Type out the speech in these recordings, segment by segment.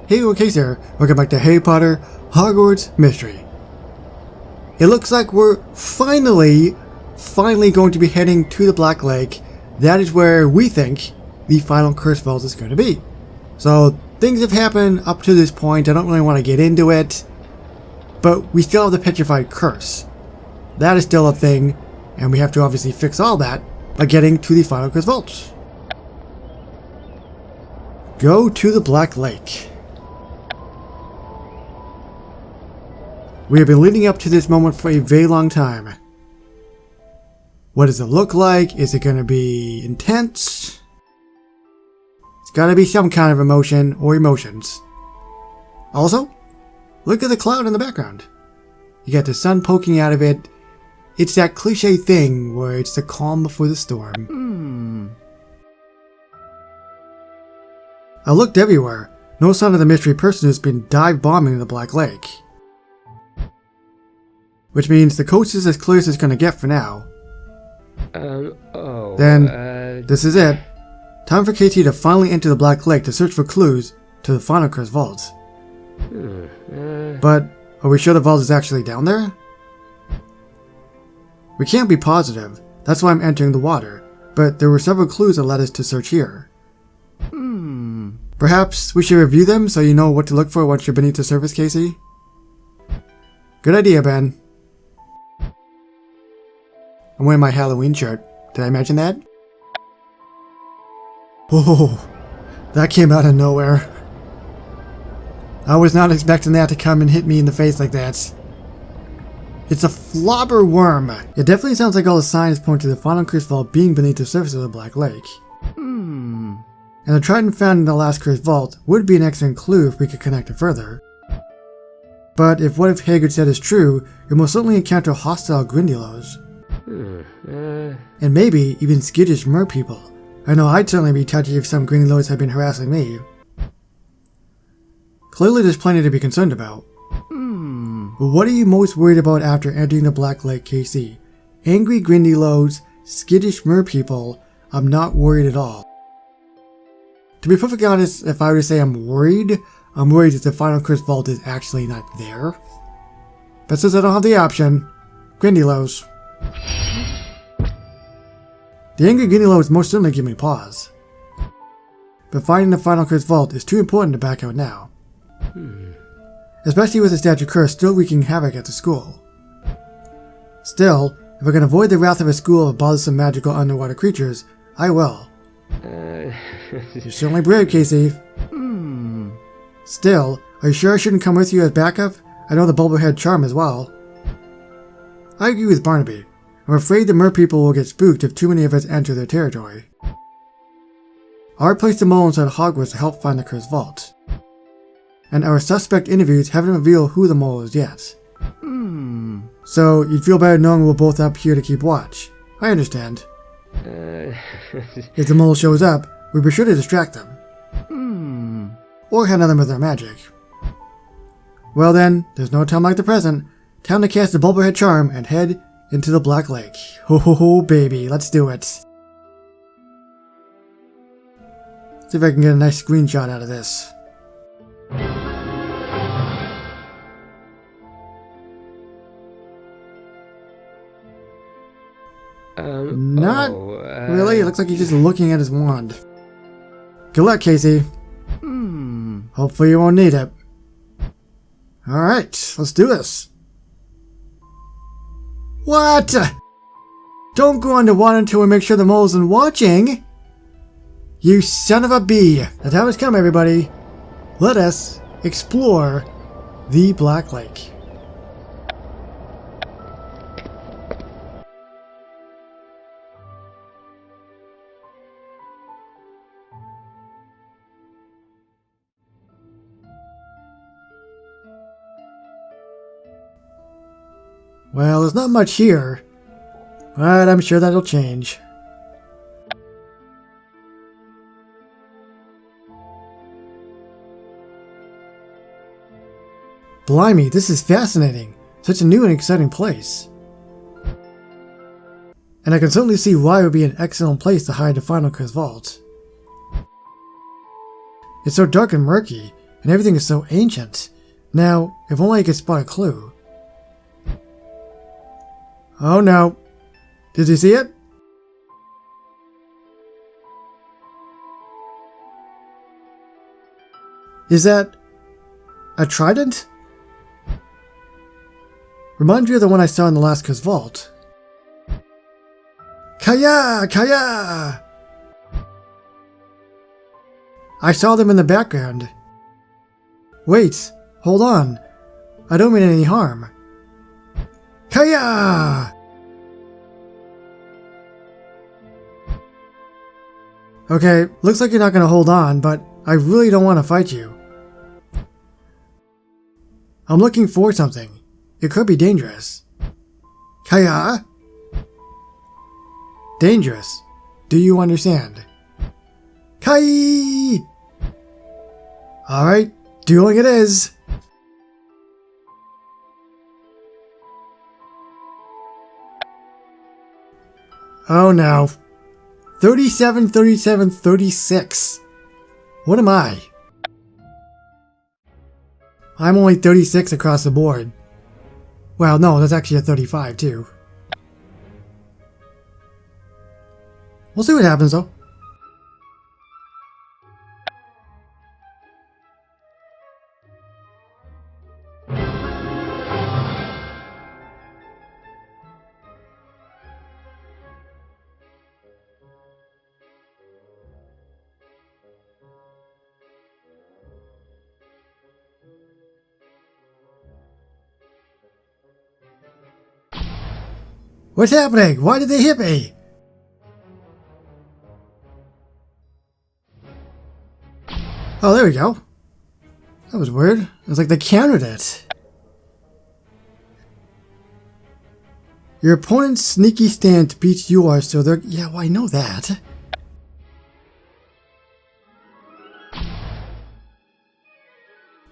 Hey, okay sir, welcome back to Harry Potter Hogwarts Mystery. It looks like we're finally going to be heading to the Black Lake. That is where we think the final curse vault is going to be. So things have happened up to this point. I don't really want to get into it, but we still have the petrified curse. That is still a thing, and we have to obviously fix all that by getting to the final curse vault. Go to the Black Lake. We have been leading up to this moment for a very long time. What does it look like? Is it going to be intense? It's got to be some kind of emotion or emotions. Also, look at the cloud in the background. You got the sun poking out of it. It's that cliche thing where it's the calm before the storm. I looked everywhere. No sign of the mystery person who's been dive bombing the Black Lake. Which means the coast is as clear as it's going to get for now. This is it. Time for KT to finally enter the Black Lake to search for clues to the final curse vault. But are we sure the vault is actually down there? We can't be positive. That's why I'm entering the water. But there were several clues that led us to search here. Perhaps we should review them so you know what to look for once you're beneath the surface, Casey? Good idea, Ben. I'm wearing my Halloween shirt. Did I mention that? Whoa, that came out of nowhere. I was not expecting that to come and hit me in the face like that. It's a flobber worm. It definitely sounds like all the signs point to the final curse vault being beneath the surface of the Black Lake. And the trident found in the last curse vault would be an excellent clue if we could connect it further. But if what if Hagrid said is true, you'll most certainly encounter hostile Grindylows. And maybe even skittish merpeople. I know I'd certainly be touchy if some Grindylows had been harassing me. Clearly there's plenty to be concerned about. But what are you most worried about after entering the Black Lake, KC? Angry Grindylows, skittish merpeople? I'm not worried at all. To be perfectly honest, if I were to say I'm worried that the final curse vault is actually not there. But since I don't have the option, Grindylows. The angry Grindylows most certainly give me pause. But finding the final curse vault is too important to back out now. Especially with the statue curse still wreaking havoc at the school. Still, if I can avoid the wrath of a school of bothersome magical underwater creatures, I will. You're certainly brave, Casey. Still, are you sure I shouldn't come with you as backup? I know the Bubblehead charm as well. I agree with Barnaby. I'm afraid the merpeople will get spooked if too many of us enter their territory. Our place the mole inside Hogwarts to help find the cursed vault. And our suspect interviews haven't revealed who the mole is yet. So you'd feel better knowing we're both up here to keep watch. I understand. If the mole shows up, we'd be sure to distract them. Or handle them with our magic. Well then, there's no time like the present. Time to cast the Bubblehead charm and head into the Black Lake. Ho ho ho baby, let's do it. See if I can get a nice screenshot out of this. Not really, it looks like he's just looking at his wand. Good luck, Casey. Hopefully you won't need it. Alright, let's do this. What? Don't go underwater until we make sure the mole isn't watching. You son of a bee. The time has come, everybody. Let us explore the Black Lake. Well, there's not much here, but I'm sure that'll change. Blimey, this is fascinating. Such a new and exciting place. And I can certainly see why it would be an excellent place to hide the final curse vault. It's so dark and murky, and everything is so ancient. Now, if only I could spot a clue. Oh no. Did you see it? Is that a trident? Reminds me of the one I saw in the Lasca's vault. Kaya! Kaya! I saw them in the background. Wait, hold on. I don't mean any harm. Kaya! Okay, looks like you're not gonna hold on, but I really don't want to fight you. I'm looking for something. It could be dangerous. Kaya? Dangerous. Do you understand? Kai! Alright, dueling it is. Oh no. 37, 37, 36. What am I? I'm only 36 across the board. Well, no, that's actually a 35 too. We'll see what happens though. What's happening? Why did they hit me? Oh, there we go. That was weird. It was like they countered it. Your opponent's sneaky stance beats yours, so they're... Yeah, well, I know that.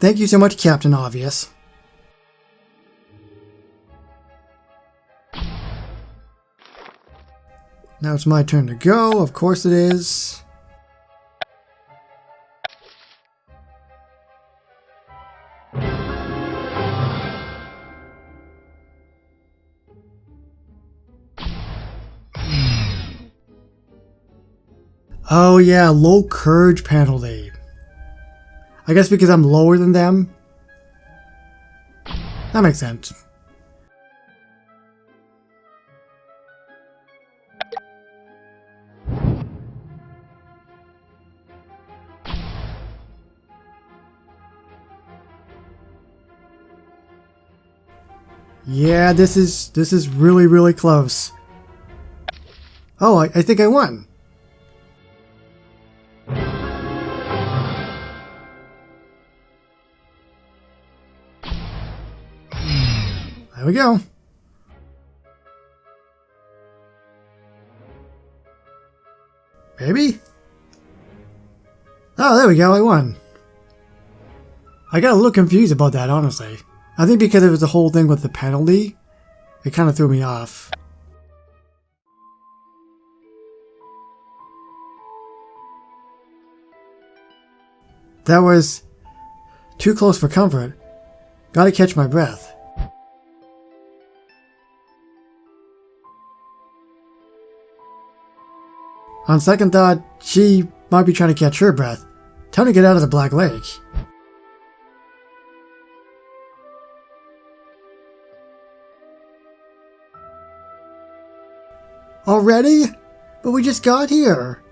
Thank you so much, Captain Obvious. Now it's my turn to go. Of course it is. Oh yeah, low courage penalty. I guess because I'm lower than them. That makes sense. Yeah, this is really, really close. Oh, I think I won. There we go. Maybe? Oh, there we go, I won. I got a little confused about that, honestly. I think because it was the whole thing with the penalty, it kind of threw me off. That was too close for comfort. Gotta catch my breath. On second thought, she might be trying to catch her breath. Time to get out of the Black Lake. Already? But we just got here.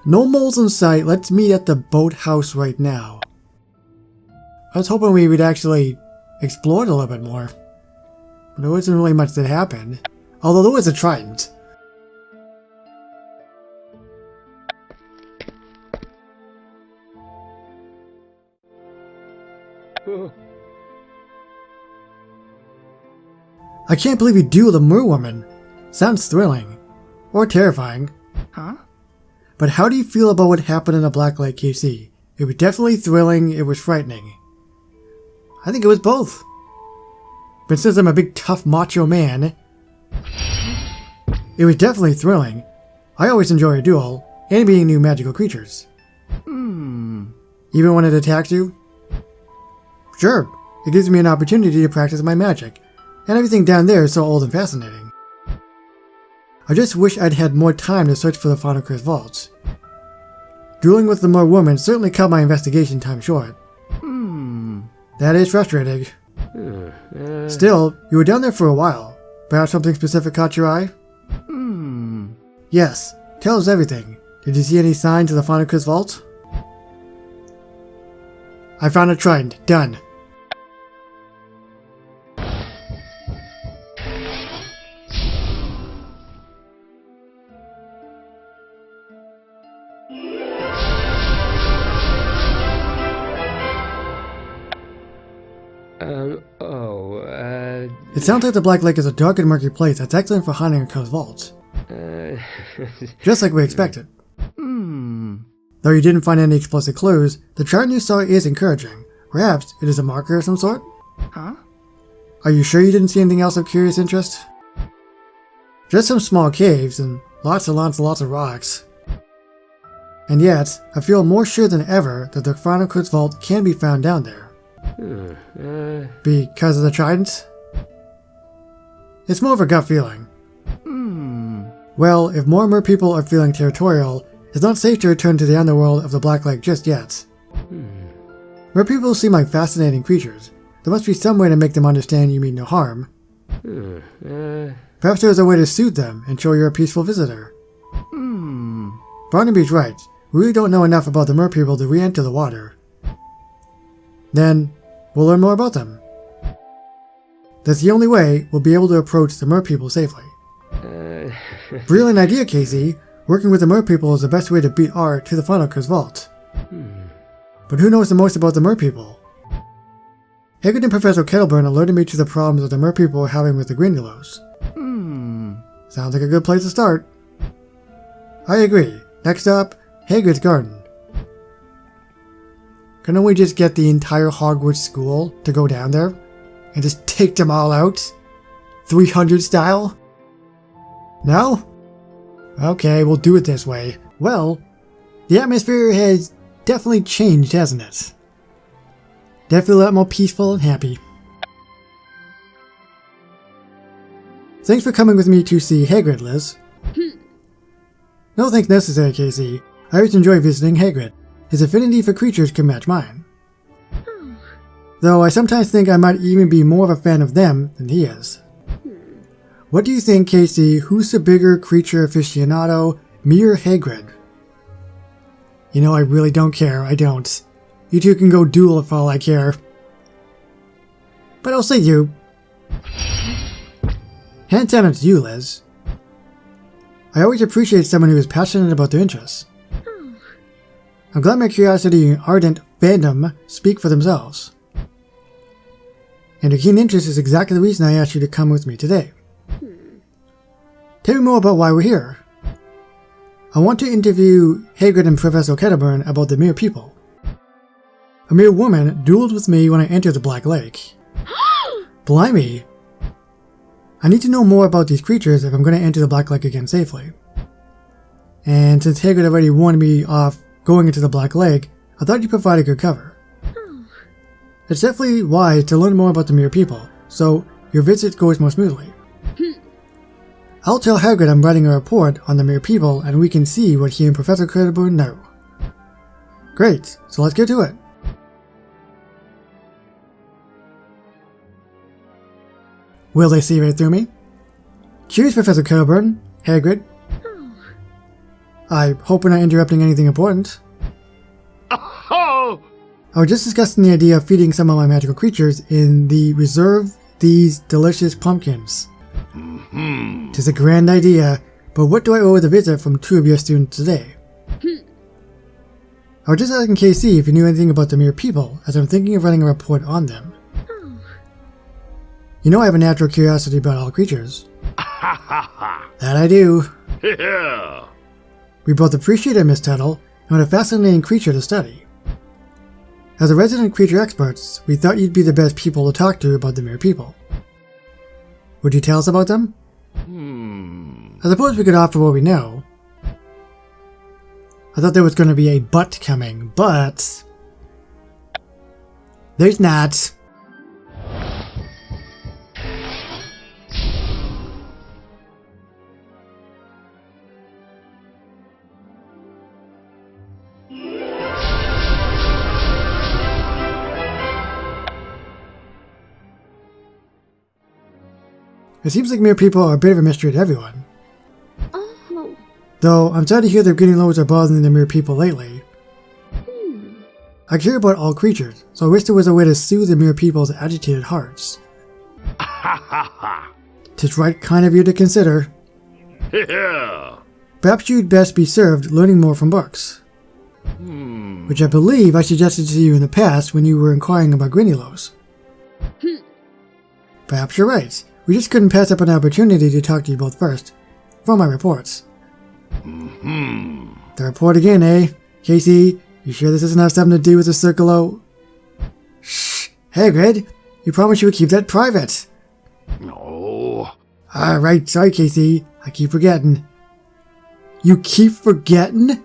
No moles in sight. Let's meet at the boathouse right now. I was hoping we would actually explore it a little bit more. But there wasn't really much that happened. Although there was a trident. I can't believe you dueled a merwoman. Sounds thrilling. Or terrifying. Huh? But how do you feel about what happened in the Black Lake KC? It was definitely thrilling, it was frightening. I think it was both. But since I'm a big tough macho man, it was definitely thrilling. I always enjoy a duel, and meeting new magical creatures. Even when it attacks you? Sure, it gives me an opportunity to practice my magic, and everything down there is so old and fascinating. I just wish I'd had more time to search for the Final Curse vaults. Dueling with the Mer woman certainly cut my investigation time short. That is frustrating. Still, you were down there for a while. Perhaps something specific caught your eye? Yes, tell us everything. Did you see any signs of the Final Curse vault? I found a trident. Done. It sounds like the Black Lake is a dark and murky place that's excellent for hunting across vaults. Just like we expected. Though you didn't find any explicit clues, the chart you saw is encouraging. Perhaps it is a marker of some sort? Huh? Are you sure you didn't see anything else of curious interest? Just some small caves and lots of rocks. And yet, I feel more sure than ever that the Final Curse vault can be found down there. Because of the tridents? It's more of a gut feeling. Well, if more and more people are feeling territorial, it's not safe to return to the underworld of the Black Lake just yet. Mer people seem like fascinating creatures. There must be some way to make them understand you mean no harm. Perhaps there's a way to soothe them and show you're a peaceful visitor. Barnaby's right. We really don't know enough about the Mer people to re-enter the water. Then, we'll learn more about them. That's the only way we'll be able to approach the Mer people safely. Brilliant idea, Casey. Working with the Mer people is the best way to beat R to the Final Curse vault. But who knows the most about the Mer people? Hagrid and Professor Kettleburn alerted me to the problems that the Mer people are having with the Grindylows. Sounds like a good place to start. I agree. Next up, Hagrid's garden. Couldn't we just get the entire Hogwarts school to go down there? And just take them all out? 300 style? No? Okay, we'll do it this way. Well, the atmosphere has definitely changed, hasn't it? Definitely a lot more peaceful and happy. Thanks for coming with me to see Hagrid, Liz. No thanks necessary, Casey. I always enjoy visiting Hagrid. His affinity for creatures can match mine. Though I sometimes think I might even be more of a fan of them than he is. What do you think, Casey? Who's the bigger creature aficionado, me or Hagrid? You know, I really don't care. I don't. You two can go duel for all I care. But I'll say you. Hands down it's you, Liz. I always appreciate someone who is passionate about their interests. I'm glad my curiosity and ardent fandom speak for themselves. And your keen interest is exactly the reason I asked you to come with me today. Tell me more about why we're here. I want to interview Hagrid and Professor Kettleburn about the Mere people. A Mere woman dueled with me when I entered the Black Lake. Blimey! I need to know more about these creatures if I'm going to enter the Black Lake again safely. And since Hagrid already warned me off going into the Black Lake, I thought you'd provide a good cover. It's definitely wise to learn more about the Mere people, so your visit goes more smoothly. I'll tell Hagrid I'm writing a report on the Mere people and we can see what he and Professor Kettleburn know. Great, so let's get to it. Will they see right through me? Cheers, Professor Kettleburn. Hagrid. I hope we're not interrupting anything important. I was just discussing the idea of feeding some of my magical creatures in the reserve these delicious pumpkins. Tis a grand idea, but what do I owe with a visit from two of your students today? I was just asking KC if you knew anything about the Mere people, as I'm thinking of writing a report on them. You know I have a natural curiosity about all creatures. That I do. We both appreciate it, Miss Tuttle, and what a fascinating creature to study. As a resident creature experts, we thought you'd be the best people to talk to about the Mere people. Would you tell us about them? I suppose we could offer what we know. I thought there was going to be a but coming, but There's not. It seems like mere people are a bit of a mystery to everyone. Oh. Though, I'm sad to hear they're getting loads of bothering the mere people lately. I care about all creatures, so I wish there was a way to soothe the mere people's agitated hearts. Tis right kind of you to consider. Perhaps you'd best be served learning more from books. Which I believe I suggested to you in the past when you were inquiring about Grinnylows. Perhaps you're right. We just couldn't pass up an opportunity to talk to you both first. For my reports. The report again, eh? Casey, you sure this doesn't have something to do with the Circle O? Shh! Hagrid, you promised you would keep that private. No. Alright, sorry Casey, I keep forgetting. You keep forgetting?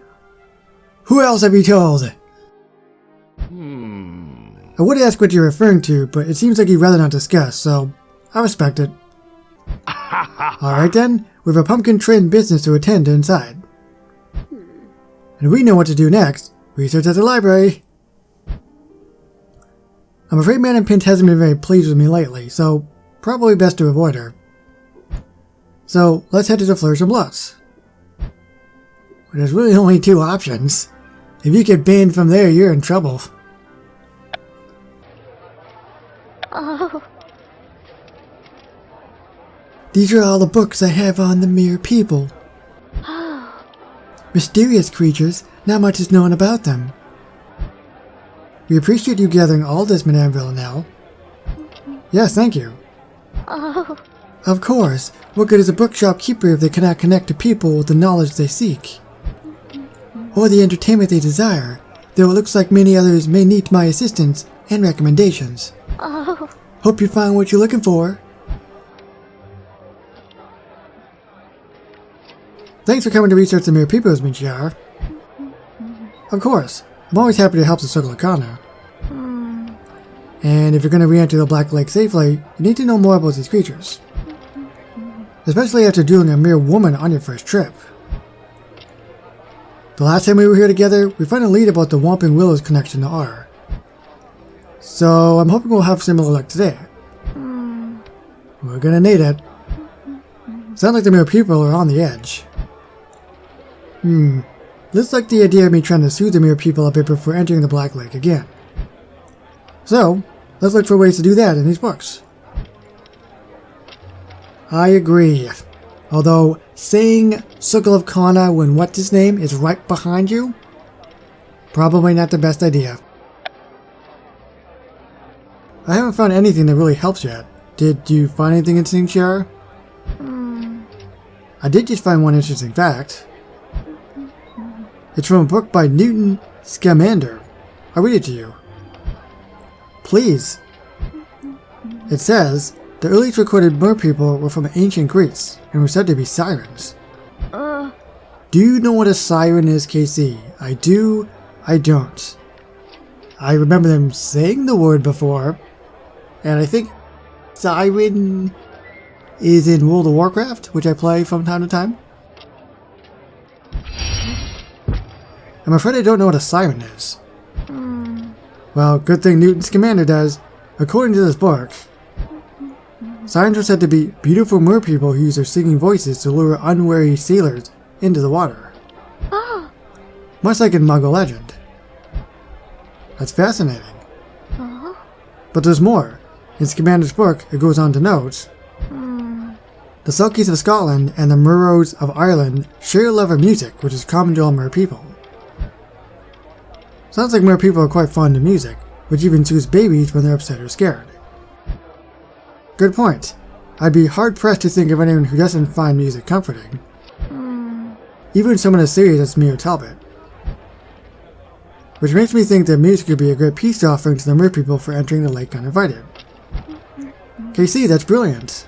Who else have you told? I would ask what you're referring to, but it seems like you'd rather not discuss, so I respect it. Alright then, we have a pumpkin-trained business to attend to inside. And we know what to do next. Research at the library. I'm afraid Madam Pint hasn't been very pleased with me lately, so probably best to avoid her. So, let's head to the Flourish and Blotts. Well, there's really only two options. If you get banned from there, you're in trouble. Oh. These are all the books I have on the mere people. Mysterious creatures, not much is known about them. We appreciate you gathering all this, Madame Villanelle. Yes, thank you. Oh. Of course, what good is a bookshop keeper if they cannot connect to people with the knowledge they seek? Or the entertainment they desire, though it looks like many others may need my assistance and recommendations. Oh. Hope you find what you're looking for. Thanks for coming to research the mere peoples, Minchiar. Of course, I'm always happy to help the Circle of Connor. And if you're going to re-enter the Black Lake safely, you need to know more about these creatures. Especially after dueling a mere woman on your first trip. The last time we were here together, we found a lead about the Whomping Willows connection to R. So I'm hoping we'll have similar luck today. We're gonna need it. Sounds like the mere people are on the edge. Looks like the idea of me trying to soothe the mere people a bit before entering the Black Lake again. So, let's look for ways to do that in these books. I agree. Although, saying Circle of Kana when what's his name is right behind you? Probably not the best idea. I haven't found anything that really helps yet. Did you find anything interesting, Shara? I did just find one interesting fact. It's from a book by Newton Scamander. I'll read it to you. Please. It says, the earliest recorded merpeople were from ancient Greece and were said to be sirens. Do you know what a siren is, KC? I do, I don't. I remember them saying the word before, and I think siren is in World of Warcraft, which I play from time to time. I'm afraid I don't know what a siren is. Well, good thing Newton Scamander does. According to this book, sirens are said to be beautiful merpeople who use their singing voices to lure unwary sailors into the water. Much like in Muggle legend. That's fascinating. But there's more. In Scamander's book, it goes on to note, the Selkies of Scotland and the Murrows of Ireland share a love of music, which is common to all merpeople. Sounds like merpeople are quite fond of music, which even soothes babies when they're upset or scared. Good point. I'd be hard-pressed to think of anyone who doesn't find music comforting. Even someone as serious as Mio Talbot. Which makes me think that music could be a great peace offering to the merpeople for entering the lake uninvited. KC, that's brilliant.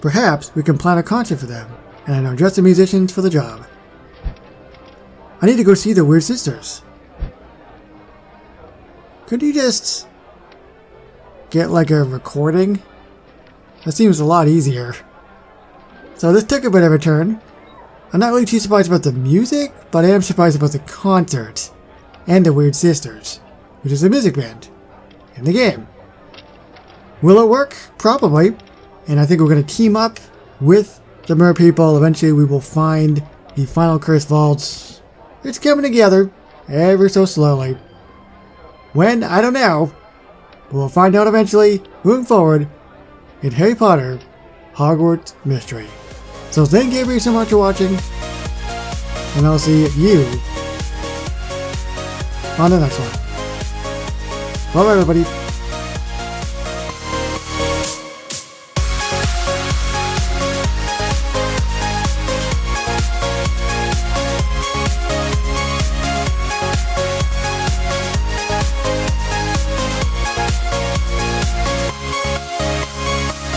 Perhaps we can plan a concert for them, and I know just the musicians for the job. I need to go see the Weird Sisters. Could you just get like a recording. That seems a lot easier. So this took a bit of a turn. I'm not really too surprised about the music, but I am surprised about the concert and the Weird Sisters, which is a music band in the game. Will it work? Probably. And I think we're going to team up with the Mer People. Eventually we will find the final Cursed Vaults. It's coming together ever so slowly. When? I don't know. But we'll find out eventually, moving forward, in Harry Potter Hogwarts Mystery. So thank you so much for watching, and I'll see you on the next one. Bye everybody.